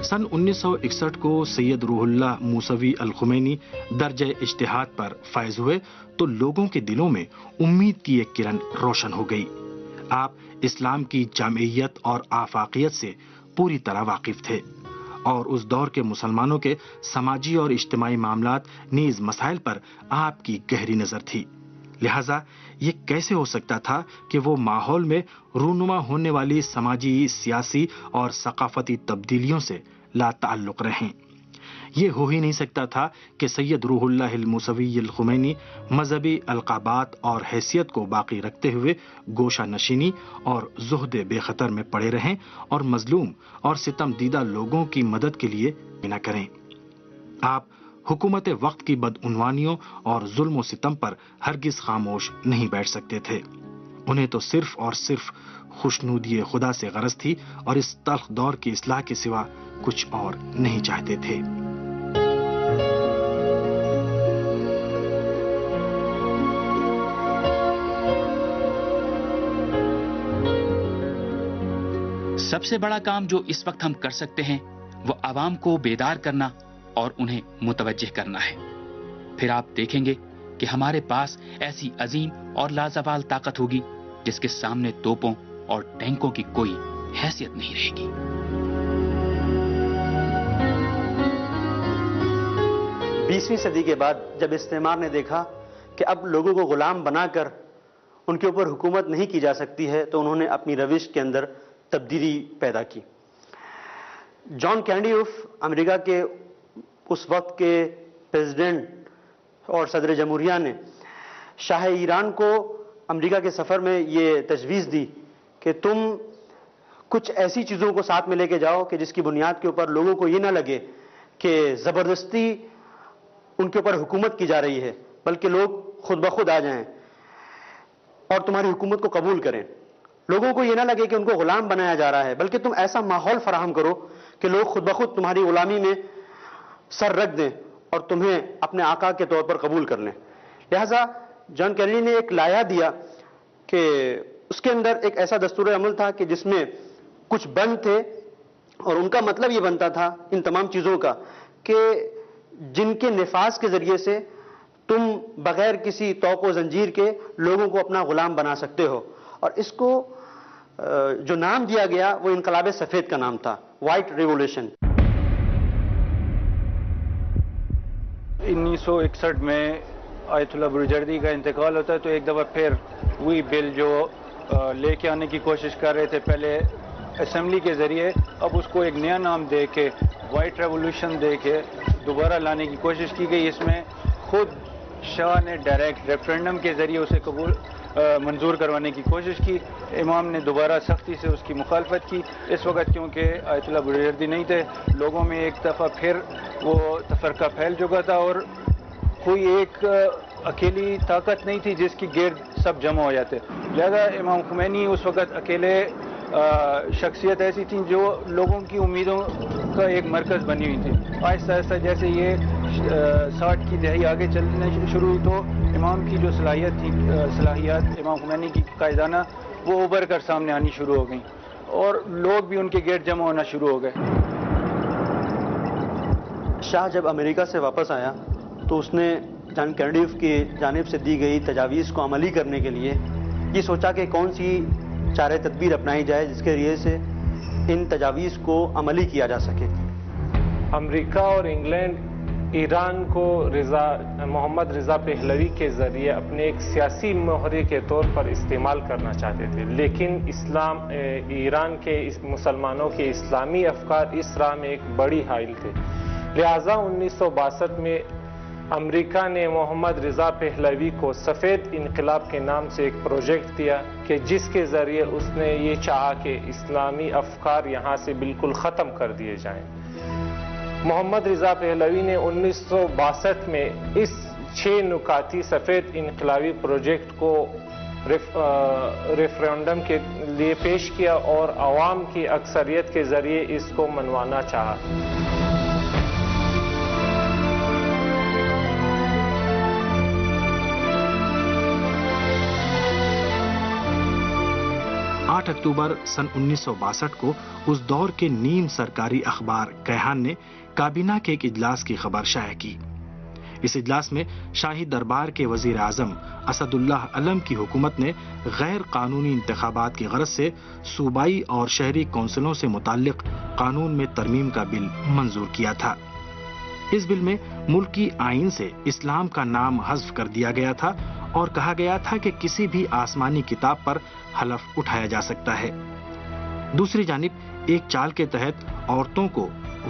سن 1961 کو سید روح اللہ موسوی الخمینی درجہ اجتہاد پر فائز ہوئے تو لوگوں کے دلوں میں امید کی ایک کرن روشن ہو گئی۔ آپ اسلام کی جامعیت اور آفاقیت سے پوری طرح واقف تھے اور اس دور کے مسلمانوں کے سماجی اور اجتماعی معاملات نیز مسائل پر آپ کی گہری نظر تھی۔ لہٰذا یہ کیسے ہو سکتا تھا کہ وہ ماحول میں رونما ہونے والی سماجی، سیاسی اور ثقافتی تبدیلیوں سے لا تعلق رہیں؟ یہ ہو ہی نہیں سکتا تھا کہ سید روح اللہ الموسوی الخمینی مذہبی القابات اور حیثیت کو باقی رکھتے ہوئے گوشہ نشینی اور زہد بے خطر میں پڑے رہیں اور مظلوم اور ستم دیدہ لوگوں کی مدد کے لیے نہ کریں۔ آپ حکومت وقت کی بدعنوانیوں اور ظلم و ستم پر ہرگز خاموش نہیں بیٹھ سکتے تھے۔ انہیں تو صرف اور صرف خوشنودی خدا سے غرض تھی اور اس تلخ دور کی اصلاح کے سوا کچھ اور نہیں چاہتے تھے۔ سب سے بڑا کام جو اس وقت ہم کر سکتے ہیں وہ عوام کو بیدار کرنا اور انہیں متوجہ کرنا ہے۔ پھر آپ دیکھیں گے کہ ہمارے پاس ایسی عظیم اور لازوال طاقت ہوگی جس کے سامنے توپوں اور ٹینکوں کی کوئی حیثیت نہیں رہے گی۔ 20ویں صدی کے بعد جب استعمار نے دیکھا کہ اب لوگوں کو غلام بنا کر ان کے اوپر حکومت نہیں کی جا سکتی ہے تو انہوں نے اپنی روش کے اندر تبدیلی پیدا کی۔ جان کینیڈی امریکہ کے اس وقت کے پریزیڈنٹ اور صدر جمہوریہ نے شاہ ایران کو امریکہ کے سفر میں یہ تجویز دی کہ تم کچھ ایسی چیزوں کو ساتھ میں لے کے جاؤ کہ جس کی بنیاد کے اوپر لوگوں کو یہ نہ لگے کہ زبردستی ان کے اوپر حکومت کی جا رہی ہے، بلکہ لوگ خود بخود آ جائیں اور تمہاری حکومت کو قبول کریں۔ لوگوں کو یہ نہ لگے کہ ان کو غلام بنایا جا رہا ہے، بلکہ تم ایسا ماحول فراہم کرو کہ لوگ خود بخود تمہاری غلامی میں سر رکھ دیں اور تمہیں اپنے آقا کے طور پر قبول کر لیں۔ لہٰذا جان کینیڈی نے ایک لائحہ دیا کہ اس کے اندر ایک ایسا دستور عمل تھا کہ جس میں کچھ بند تھے اور ان کا مطلب یہ بنتا تھا ان تمام چیزوں کا کہ جن کے نفاذ کے ذریعے سے تم بغیر کسی توق و زنجیر کے لوگوں کو اپنا غلام بنا سکتے ہو، اور اس کو جو نام دیا گیا وہ انقلاب سفید کا نام تھا، وائٹ ریولیوشن۔ 1961 میں آیت اللہ بروجردی کا انتقال ہوتا ہے تو ایک دفعہ پھر وہی بل جو لے کے آنے کی کوشش کر رہے تھے پہلے اسمبلی کے ذریعے، اب اس کو ایک نیا نام دے کے وائٹ ریولیوشن دے کے دوبارہ لانے کی کوشش کی گئی۔ اس میں خود شاہ نے ڈائریکٹ ریفرینڈم کے ذریعے اسے منظور کروانے کی کوشش کی۔ امام نے دوبارہ سختی سے اس کی مخالفت کی۔ اس وقت کیونکہ آیت اللہ بروجردی نہیں تھے، لوگوں میں ایک دفعہ پھر وہ تفرقہ پھیل چکا تھا اور کوئی ایک اکیلی طاقت نہیں تھی جس کی گرد سب جمع ہو جاتے، لہذا امام خمینی اس وقت اکیلے شخصیت ایسی تھیں جو لوگوں کی امیدوں کا ایک مرکز بنی ہوئی تھی۔ آہستہ آہستہ جیسے یہ 60 کی دہائی آگے چلنے شروع ہوئی تو امام کی جو صلاحیات امام خمینی کی قائدانہ وہ ابھر کر سامنے آنی شروع ہو گئیں اور لوگ بھی ان کے گرد جمع ہونا شروع ہو گئے۔ شاہ جب امریکہ سے واپس آیا تو اس نے جان کینیڈی کی جانب سے دی گئی تجاویز کو عملی کرنے کے لیے یہ سوچا کہ کون سی چارہ تدبیر اپنائی جائے جس کے ذریعے سے ان تجاویز کو عملی کیا جا سکے۔ امریکہ اور انگلینڈ ایران کو محمد رضا پہلوی کے ذریعے اپنے ایک سیاسی محرے کے طور پر استعمال کرنا چاہتے تھے، لیکن ایران کے مسلمانوں کے اسلامی افکار اس راہ میں ایک بڑی حائل تھے، لہٰذا 1962 میں امریکہ نے محمد رضا پہلوی کو سفید انقلاب کے نام سے ایک پروجیکٹ دیا کہ جس کے ذریعے اس نے یہ چاہا کہ اسلامی افکار یہاں سے بالکل ختم کر دیے جائیں۔ محمد رضا پہلوی نے 1962 میں اس 6 نکاتی سفید انقلابی پروجیکٹ کو ریفرینڈم کے لیے پیش کیا اور عوام کی اکثریت کے ذریعے اس کو منوانا چاہا۔ 8 8 اکتوبر سن 1962 کو اس دور کے نیم سرکاری اخبار کیہان نے کابینہ کے ایک اجلاس کی خبر شائع کی۔ اس اجلاس میں شاہی دربار کے وزیر اعظم اسد اللہ علم کی حکومت نے غیر قانونی انتخابات کی غرض سے صوبائی اور شہری کونسلوں سے متعلق قانون میں ترمیم کا بل منظور کیا تھا۔ اس بل میں ملکی آئین سے اسلام کا نام حذف کر دیا گیا تھا اور کہا گیا تھا کہ کسی بھی آسمانی کتاب پر حلف اٹھایا جا سکتا ہے۔ دوسری جانب ایک چال کے تحت عورتوں کو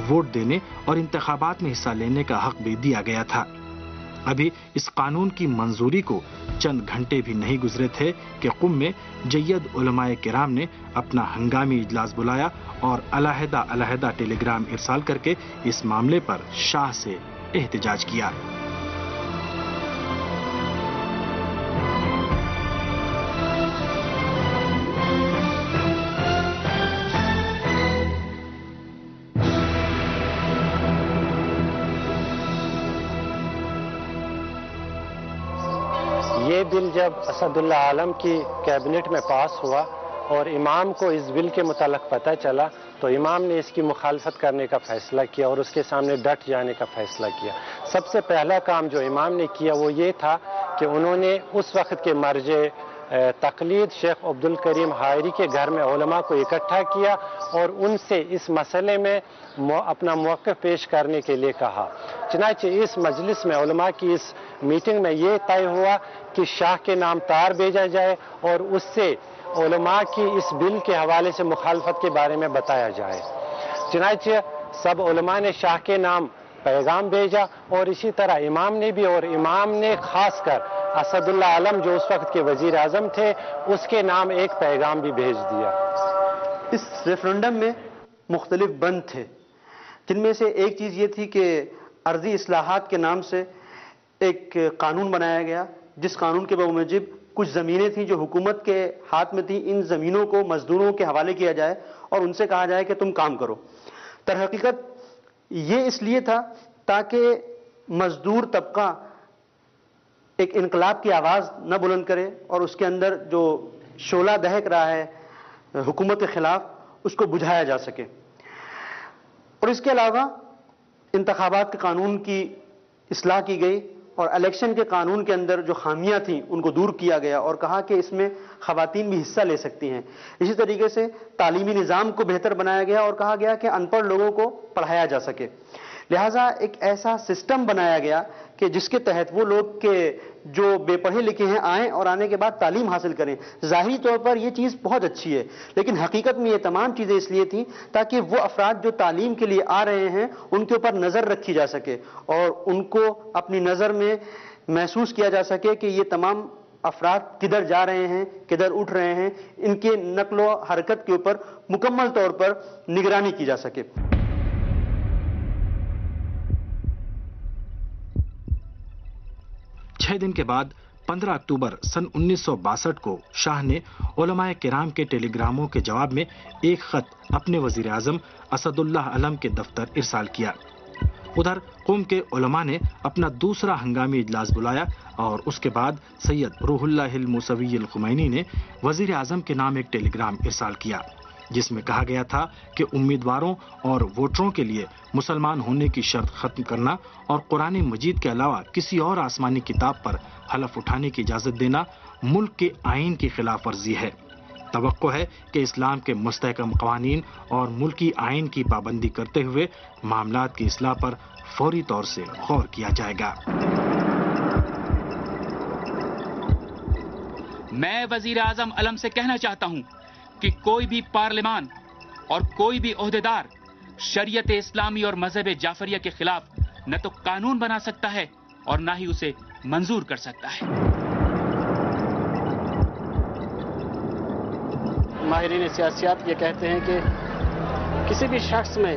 ووٹ دینے اور انتخابات میں حصہ لینے کا حق بھی دیا گیا تھا۔ ابھی اس قانون کی منظوری کو چند گھنٹے بھی نہیں گزرے تھے کہ قم میں جید علماء کرام نے اپنا ہنگامی اجلاس بلایا اور علیحدہ ٹیلی گرام ارسال کر کے اس معاملے پر شاہ سے احتجاج کیا۔ یہ بل جب اسد اللہ عالم کی کیبنٹ میں پاس ہوا اور امام کو اس بل کے متعلق پتہ چلا تو امام نے اس کی مخالفت کرنے کا فیصلہ کیا اور اس کے سامنے ڈٹ جانے کا فیصلہ کیا۔ سب سے پہلا کام جو امام نے کیا وہ یہ تھا کہ انہوں نے اس وقت کے مرجع تقلید شیخ عبدالکریم حائری کے گھر میں علماء کو اکٹھا کیا اور ان سے اس مسئلے میں اپنا موقف پیش کرنے کے لیے کہا۔ چنانچہ اس مجلس میں علماء کی اس میٹنگ میں یہ طے ہوا کہ شاہ کے نام تار بھیجا جائے اور اس سے علماء کی اس بل کے حوالے سے مخالفت کے بارے میں بتایا جائے۔ چنانچہ سب علماء نے شاہ کے نام پیغام بھیجا اور اسی طرح امام نے بھی، اور امام نے خاص کر اسد اللہ علم جو اس وقت کے وزیر اعظم تھے اس کے نام ایک پیغام بھی بھیج دیا۔ اس ریفرنڈم میں مختلف بند تھے، جن میں سے ایک چیز یہ تھی کہ ارضی اصلاحات کے نام سے ایک قانون بنایا گیا، جس قانون کے بموجب کچھ زمینیں تھیں جو حکومت کے ہاتھ میں تھیں، ان زمینوں کو مزدوروں کے حوالے کیا جائے اور ان سے کہا جائے کہ تم کام کرو۔ در حقیقت یہ اس لیے تھا تاکہ مزدور طبقہ ایک انقلاب کی آواز نہ بلند کرے اور اس کے اندر جو شعلہ دہک رہا ہے حکومت کے خلاف اس کو بجھایا جا سکے۔ اور اس کے علاوہ انتخابات کے قانون کی اصلاح کی گئی اور الیکشن کے قانون کے اندر جو خامیاں تھیں ان کو دور کیا گیا اور کہا کہ اس میں خواتین بھی حصہ لے سکتی ہیں۔ اسی طریقے سے تعلیمی نظام کو بہتر بنایا گیا اور کہا گیا کہ ان پڑھ لوگوں کو پڑھایا جا سکے۔ لہٰذا ایک ایسا سسٹم بنایا گیا کہ جس کے تحت وہ لوگ کے جو بے پڑھے لکھے ہیں آئیں اور آنے کے بعد تعلیم حاصل کریں۔ ظاہری طور پر یہ چیز بہت اچھی ہے، لیکن حقیقت میں یہ تمام چیزیں اس لیے تھیں تاکہ وہ افراد جو تعلیم کے لیے آ رہے ہیں ان کے اوپر نظر رکھی جا سکے اور ان کو اپنی نظر میں محسوس کیا جا سکے کہ یہ تمام افراد کدھر جا رہے ہیں، کدھر اٹھ رہے ہیں، ان کے نقل و حرکت کے اوپر مکمل طور پر نگرانی کی جا سکے۔ 6 دن کے بعد 15 اکتوبر سن 1962 کو شاہ نے علماء کرام کے ٹیلی گراموں کے جواب میں ایک خط اپنے وزیر اعظم اسد اللہ علم کے دفتر ارسال کیا۔ ادھر قوم کے علماء نے اپنا دوسرا ہنگامی اجلاس بلایا اور اس کے بعد سید روح اللہ الموسوی الخمینی نے وزیر اعظم کے نام ایک ٹیلی گرام ارسال کیا، جس میں کہا گیا تھا کہ امیدواروں اور ووٹروں کے لیے مسلمان ہونے کی شرط ختم کرنا اور قرآن مجید کے علاوہ کسی اور آسمانی کتاب پر حلف اٹھانے کی اجازت دینا ملک کے آئین کی خلاف ورزی ہے۔ توقع ہے کہ اسلام کے مستحکم قوانین اور ملکی آئین کی پابندی کرتے ہوئے معاملات کی اصلاح پر فوری طور سے غور کیا جائے گا۔ میں وزیر اعظم علم سے کہنا چاہتا ہوں کہ کوئی بھی پارلیمان اور کوئی بھی عہدیدار شریعت اسلامی اور مذہب جعفریہ کے خلاف نہ تو قانون بنا سکتا ہے اور نہ ہی اسے منظور کر سکتا ہے۔ ماہرین سیاسیات یہ کہتے ہیں کہ کسی بھی شخص میں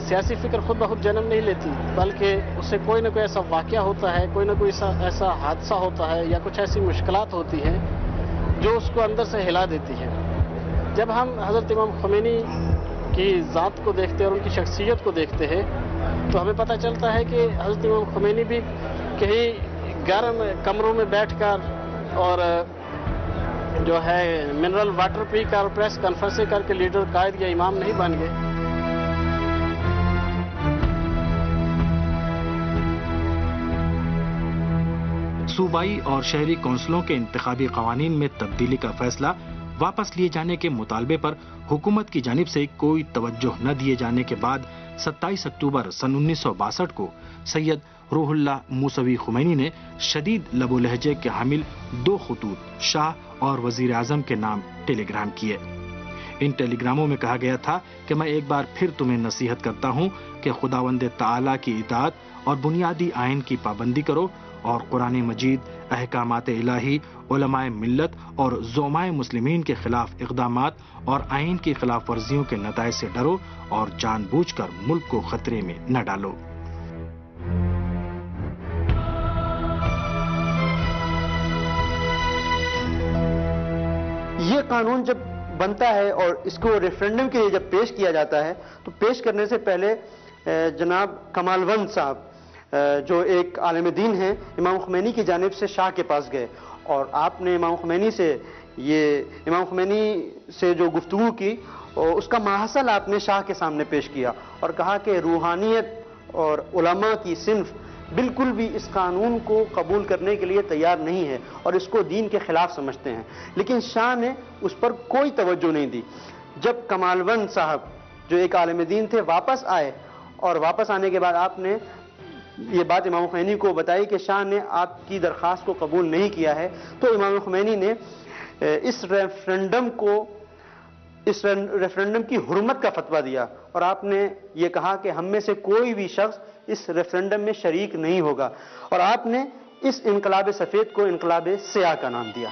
سیاسی فکر خود بخود جنم نہیں لیتی، بلکہ اسے کوئی نہ کوئی ایسا واقعہ ہوتا ہے، کوئی نہ کوئی ایسا حادثہ ہوتا ہے یا کچھ ایسی مشکلات ہوتی ہیں جو اس کو اندر سے ہلا دیتی ہے۔ جب ہم حضرت امام خمینی کی ذات کو دیکھتے ہیں اور ان کی شخصیت کو دیکھتے ہیں تو ہمیں پتہ چلتا ہے کہ حضرت امام خمینی بھی کہیں گرم کمروں میں بیٹھ کر اور جو ہے منرل واٹر پی کر اور پریس کانفرنس کر کے لیڈر قائد یا امام نہیں بن گئے. صوبائی اور شہری کونسلوں کے انتخابی قوانین میں تبدیلی کا فیصلہ واپس لیے جانے کے مطالبے پر حکومت کی جانب سے کوئی توجہ نہ دیے جانے کے بعد 27 اکتوبر سن 1962 کو سید روح اللہ موسوی خمینی نے شدید لب و لہجے کے حامل 2 خطوط شاہ اور وزیر اعظم کے نام ٹیلی گرام کیے. ان ٹیلی گراموں میں کہا گیا تھا کہ میں ایک بار پھر تمہیں نصیحت کرتا ہوں کہ خداوند تعالیٰ کی اطاعت اور بنیادی آئین کی پابندی کرو اور قرآن مجید، احکامات الہی، علماء ملت اور زعماء مسلمین کے خلاف اقدامات اور آئین کی خلاف ورزیوں کے نتائج سے ڈرو اور جان بوجھ کر ملک کو خطرے میں نہ ڈالو. یہ قانون جب بنتا ہے اور اس کو ریفرینڈم کے لیے جب پیش کیا جاتا ہے تو پیش کرنے سے پہلے جناب کمال وند صاحب جو ایک عالم دین ہیں، امام خمینی کی جانب سے شاہ کے پاس گئے اور آپ نے امام خمینی سے جو گفتگو کی اس کا ماحصل آپ نے شاہ کے سامنے پیش کیا اور کہا کہ روحانیت اور علماء کی صنف بالکل بھی اس قانون کو قبول کرنے کے لیے تیار نہیں ہے اور اس کو دین کے خلاف سمجھتے ہیں. لیکن شاہ نے اس پر کوئی توجہ نہیں دی. جب کمال وند صاحب جو ایک عالم دین تھے واپس آئے اور واپس آنے کے بعد آپ نے یہ بات امام خمینی کو بتائی کہ شاہ نے آپ کی درخواست کو قبول نہیں کیا ہے، تو امام خمینی نے اس ریفرینڈم کی حرمت کا فتویٰ دیا اور آپ نے یہ کہا کہ ہم میں سے کوئی بھی شخص اس ریفرینڈم میں شریک نہیں ہوگا اور آپ نے اس انقلاب سفید کو انقلاب سیاہ کا نام دیا.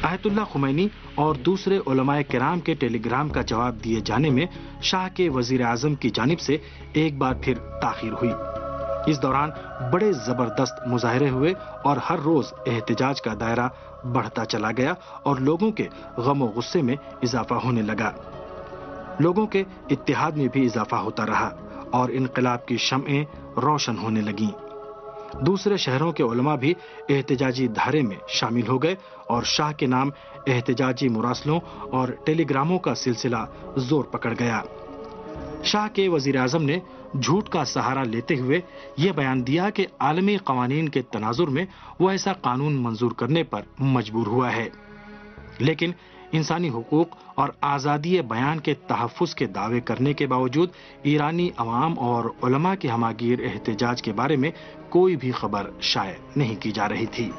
آیت اللہ خمینی اور دوسرے علماء کرام کے ٹیلی گرام کا جواب دیے جانے میں شاہ کے وزیر اعظم کی جانب سے ایک بار پھر تاخیر ہوئی. اس دوران بڑے زبردست مظاہرے ہوئے اور ہر روز احتجاج کا دائرہ بڑھتا چلا گیا اور لوگوں کے غم و غصے میں اضافہ ہونے لگا. لوگوں کے اتحاد میں بھی اضافہ ہوتا رہا اور انقلاب کی شمعیں روشن ہونے لگیں. دوسرے شہروں کے علماء بھی احتجاجی دھارے میں شامل ہو گئے اور شاہ کے نام احتجاجی مراسلوں اور ٹیلی گراموں کا سلسلہ زور پکڑ گیا. شاہ کے وزیر اعظم نے جھوٹ کا سہارا لیتے ہوئے یہ بیان دیا کہ عالمی قوانین کے تناظر میں وہ ایسا قانون منظور کرنے پر مجبور ہوا ہے، لیکن انسانی حقوق اور آزادی بیان کے تحفظ کے دعوے کرنے کے باوجود ایرانی عوام اور علماء کے ہماگیر احتجاج کے بارے میں کوئی بھی خبر شائع نہیں کی جا رہی تھی.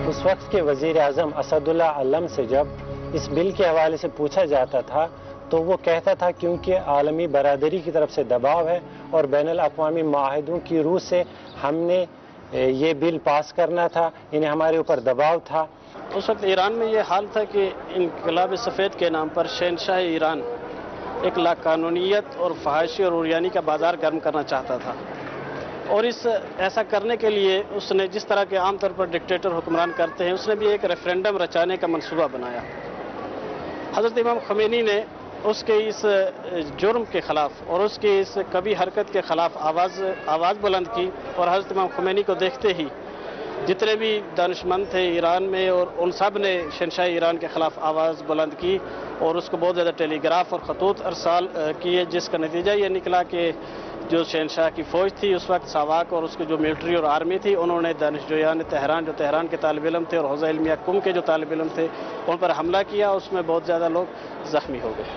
اس وقت کے وزیر اعظم اسد اللہ علم سے جب اس بل کے حوالے سے پوچھا جاتا تھا تو وہ کہتا تھا کیونکہ عالمی برادری کی طرف سے دباؤ ہے اور بین الاقوامی معاہدوں کی روح سے ہم نے یہ بل پاس کرنا تھا، انہیں ہمارے اوپر دباؤ تھا. اس وقت ایران میں یہ حال تھا کہ انقلاب سفید کے نام پر شہنشاہ ایران ایک لاقانونیت اور فحاشی اور عریانی کا بازار گرم کرنا چاہتا تھا اور ایسا کرنے کے لیے اس نے جس طرح کے عام طور پر ڈکٹیٹر حکمران کرتے ہیں اس نے بھی ایک ریفرینڈم رچانے کا منصوبہ بنایا. حضرت امام خمینی نے اس کے اس جرم کے خلاف اور اس کی اس کبھی حرکت کے خلاف آواز بلند کی اور حضرت امام خمینی کو دیکھتے ہی جتنے بھی دانشمند تھے ایران میں اور ان سب نے شہنشاہ ایران کے خلاف آواز بلند کی اور اس کو بہت زیادہ ٹیلی گراف اور خطوط ارسال کیے، جس کا نتیجہ یہ نکلا کہ جو شہنشاہ کی فوج تھی اس وقت ساواک اور اس کی جو ملٹری اور آرمی تھی انہوں نے دانشجویان تہران جو تہران کے طالب علم تھے اور حوزہ علمیہ قم کے جو طالب علم تھے ان پر حملہ کیا، اس میں بہت زیادہ لوگ زخمی ہو گئے.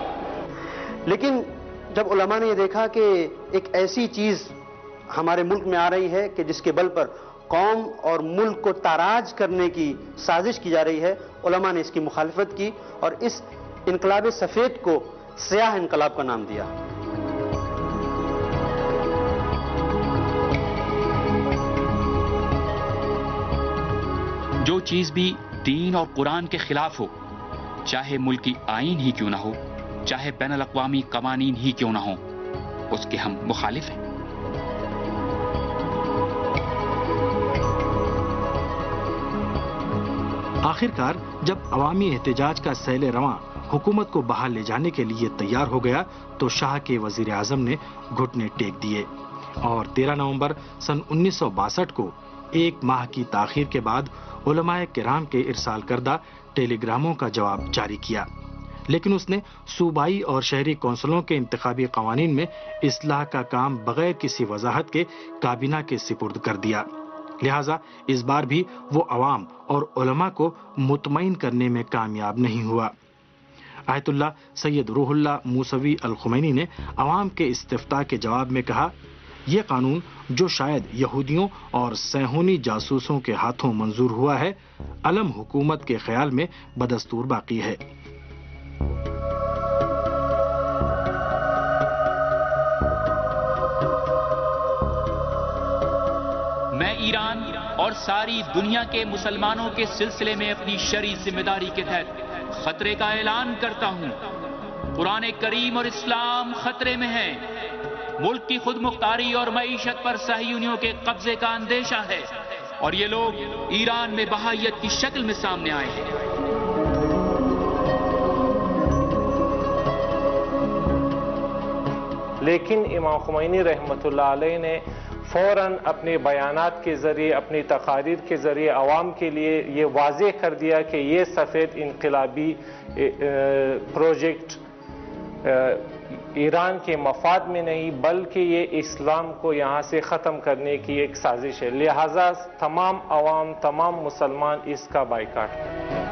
لیکن جب علماء نے یہ دیکھا کہ ایک ایسی چیز ہمارے ملک میں آ رہی ہے کہ جس کے بل پر قوم اور ملک کو تاراج کرنے کی سازش کی جا رہی ہے، علماء نے اس کی مخالفت کی اور اس انقلاب سفید کو سیاہ انقلاب کا نام دیا. جو چیز بھی دین اور قرآن کے خلاف ہو، چاہے ملکی آئین ہی کیوں نہ ہو، چاہے بین الاقوامی قوانین ہی کیوں نہ ہوں، اس کے ہم مخالف ہیں۔ آخر کار جب عوامی احتجاج کا سیل رواں حکومت کو باہر لے جانے کے لیے تیار ہو گیا تو شاہ کے وزیر اعظم نے گھٹنے ٹیک دیے اور 13 نومبر سن 1962 کو ایک ماہ کی تاخیر کے بعد علماء کرام کے ارسال کردہ ٹیلی گراموں کا جواب جاری کیا، لیکن اس نے صوبائی اور شہری کونسلوں کے انتخابی قوانین میں اصلاح کا کام بغیر کسی وضاحت کے کابینہ کے سپرد کر دیا، لہٰذا اس بار بھی وہ عوام اور علماء کو مطمئن کرنے میں کامیاب نہیں ہوا۔ آیت اللہ سید روح اللہ موسوی الخمینی نے عوام کے استفتاء کے جواب میں کہا، یہ قانون جو شاید یہودیوں اور صہیونی جاسوسوں کے ہاتھوں منظور ہوا ہے، علم حکومت کے خیال میں بدستور باقی ہے۔ میں ایران اور ساری دنیا کے مسلمانوں کے سلسلے میں اپنی شرعی ذمہ داری کے تحت خطرے کا اعلان کرتا ہوں۔ قرآن کریم اور اسلام خطرے میں ہے، ملک کی خود مختاری اور معیشت پر صہیونیوں کے قبضے کا اندیشہ ہے، اور یہ لوگ ایران میں بہائیت کی شکل میں سامنے آئے ہیں۔ لیکن امام خمینی رحمۃ اللہ علیہ نے فوراً اپنے بیانات کے ذریعے، اپنی تقاریر کے ذریعے عوام کے لیے یہ واضح کر دیا کہ یہ سفید انقلابی پروجیکٹ ایران کے مفاد میں نہیں بلکہ یہ اسلام کو یہاں سے ختم کرنے کی ایک سازش ہے، لہٰذا تمام عوام، تمام مسلمان اس کا بائیکاٹ کریں۔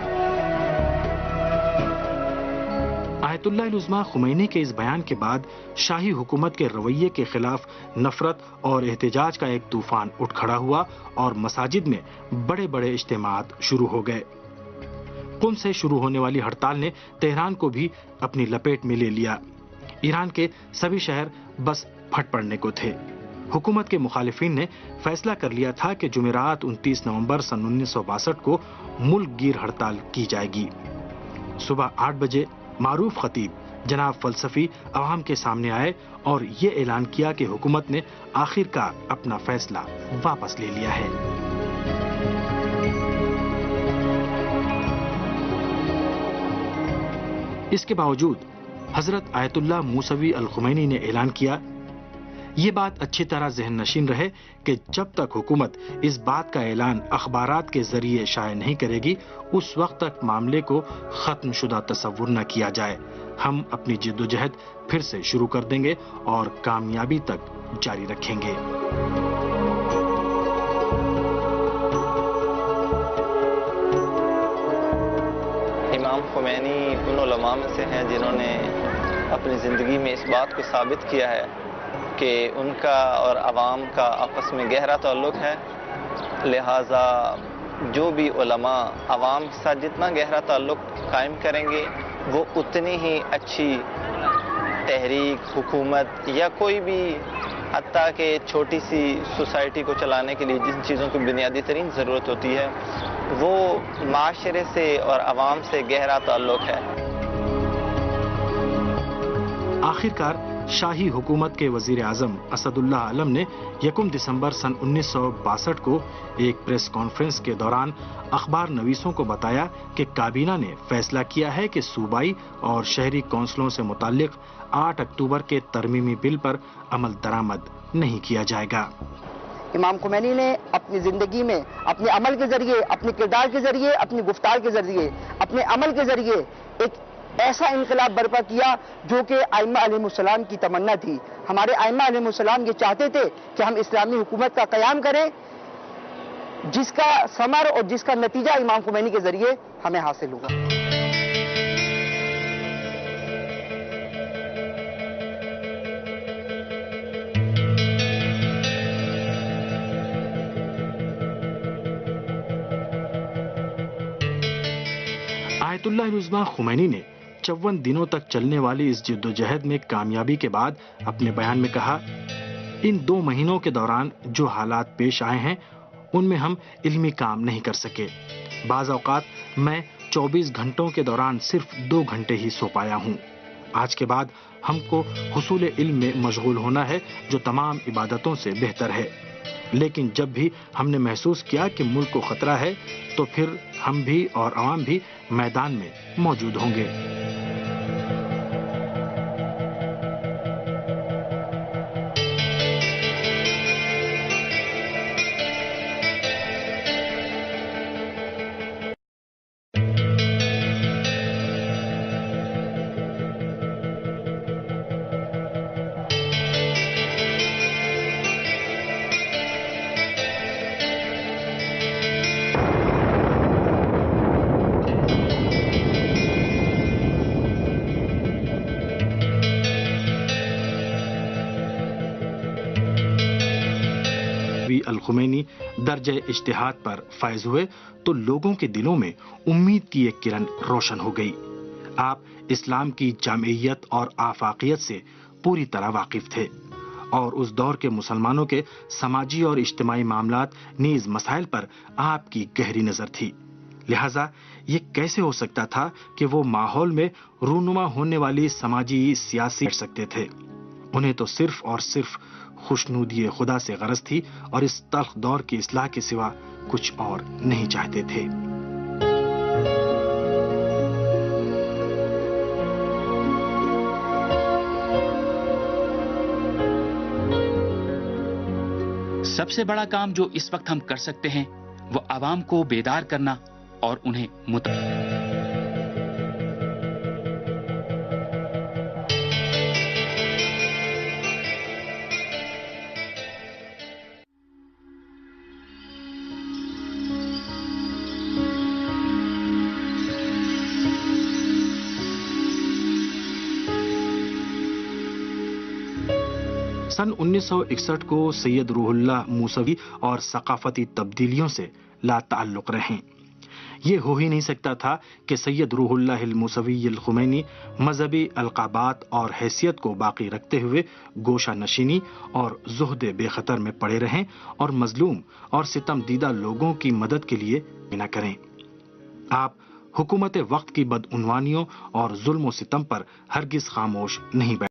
آیت اللہ العظمیٰ خمینی کے اس بیان کے بعد شاہی حکومت کے رویے کے خلاف نفرت اور احتجاج کا ایک طوفان اٹھ کھڑا ہوا اور مساجد میں بڑے بڑے اجتماعات شروع ہو گئے۔ قم سے شروع ہونے والی ہڑتال نے تہران کو بھی اپنی لپیٹ میں لے لیا۔ ایران کے سبھی شہر بس پھٹ پڑنے کو تھے۔ حکومت کے مخالفین نے فیصلہ کر لیا تھا کہ جمعرات 29 نومبر سن 1962 کو ملک گیر ہڑتال کی جائے گی۔ صبح 8 بجے معروف خطیب جناب فلسفی عوام کے سامنے آئے اور یہ اعلان کیا کہ حکومت نے آخر کار اپنا فیصلہ واپس لے لیا ہے۔ اس کے باوجود حضرت آیت اللہ موسوی الخمینی نے اعلان کیا، یہ بات اچھی طرح ذہن نشین رہے کہ جب تک حکومت اس بات کا اعلان اخبارات کے ذریعے شائع نہیں کرے گی، اس وقت تک معاملے کو ختم شدہ تصور نہ کیا جائے۔ ہم اپنی جدوجہد پھر سے شروع کر دیں گے اور کامیابی تک جاری رکھیں گے۔ امام خمینی ان علماء میں سے ہیں جنہوں نے اپنی زندگی میں اس بات کو ثابت کیا ہے کہ ان کا اور عوام کا آپس میں گہرا تعلق ہے، لہٰذا جو بھی علماء عوام کے ساتھ جتنا گہرا تعلق قائم کریں گے وہ اتنی ہی اچھی تحریک، حکومت یا کوئی بھی حتیٰ کہ چھوٹی سی سوسائٹی کو چلانے کے لیے جن چیزوں کی بنیادی ترین ضرورت ہوتی ہے وہ معاشرے سے اور عوام سے گہرا تعلق ہے۔ آخر کار شاہی حکومت کے وزیر اعظم اسد اللہ علم نے 1 دسمبر سن 1962 کو ایک پریس کانفرنس کے دوران اخبار نویسوں کو بتایا کہ کابینہ نے فیصلہ کیا ہے کہ صوبائی اور شہری کونسلوں سے متعلق 8 اکتوبر کے ترمیمی بل پر عمل درآمد نہیں کیا جائے گا۔ امام خمینی نے اپنی زندگی میں اپنے عمل کے ذریعے، اپنے کردار کے ذریعے، اپنی گفتار کے ذریعے، اپنے عمل کے ذریعے ایک ایسا انقلاب برپا کیا جو کہ ائمہ علیہ السلام کی تمنا تھی۔ ہمارے ائمہ علیہ السلام یہ چاہتے تھے کہ ہم اسلامی حکومت کا قیام کریں، جس کا ثمر اور جس کا نتیجہ امام خمینی کے ذریعے ہمیں حاصل ہوا۔ آیت اللہ العظمیٰ خمینی نے 54 دنوں تک چلنے والی اس جدوجہد میں کامیابی کے بعد اپنے بیان میں کہا، ان 2 مہینوں کے دوران جو حالات پیش آئے ہیں ان میں ہم علمی کام نہیں کر سکے۔ بعض اوقات میں 24 گھنٹوں کے دوران صرف 2 گھنٹے ہی سو پایا ہوں۔ آج کے بعد ہم کو حصول علم میں مشغول ہونا ہے جو تمام عبادتوں سے بہتر ہے، لیکن جب بھی ہم نے محسوس کیا کہ ملک کو خطرہ ہے تو پھر ہم بھی اور عوام بھی میدان میں موجود ہوں گے۔ الخمینی درجہ اجتہاد پر فائز ہوئے تو لوگوں کے دلوں میں امید کی ایک کرن روشن ہو گئی۔ آپ اسلام کی جامعیت اور آفاقیت سے پوری طرح واقف تھے اور اس دور کے مسلمانوں کے سماجی اور اجتماعی معاملات نیز مسائل پر آپ کی گہری نظر تھی، لہذا یہ کیسے ہو سکتا تھا کہ وہ ماحول میں رونما ہونے والی سماجی سیاسی کر سکتے تھے؟ انہیں تو صرف اور صرف خوشنودی خدا سے غرض تھی اور اس تلخ دور کی اصلاح کے سوا کچھ اور نہیں چاہتے تھے۔ سب سے بڑا کام جو اس وقت ہم کر سکتے ہیں وہ عوام کو بیدار کرنا اور انہیں سن 1961 کو سید روح اللہ موسوی اور ثقافتی تبدیلیوں سے لا تعلق رہیں۔ یہ ہو ہی نہیں سکتا تھا کہ سید روح اللہ الموسوی الخمینی مذہبی القابات اور حیثیت کو باقی رکھتے ہوئے گوشہ نشینی اور زہد بے خطر میں پڑے رہیں اور مظلوم اور ستم دیدہ لوگوں کی مدد کے لیے نہ کریں۔ آپ حکومت وقت کی بدعنوانیوں اور ظلم و ستم پر ہرگز خاموش نہیں بیٹھے۔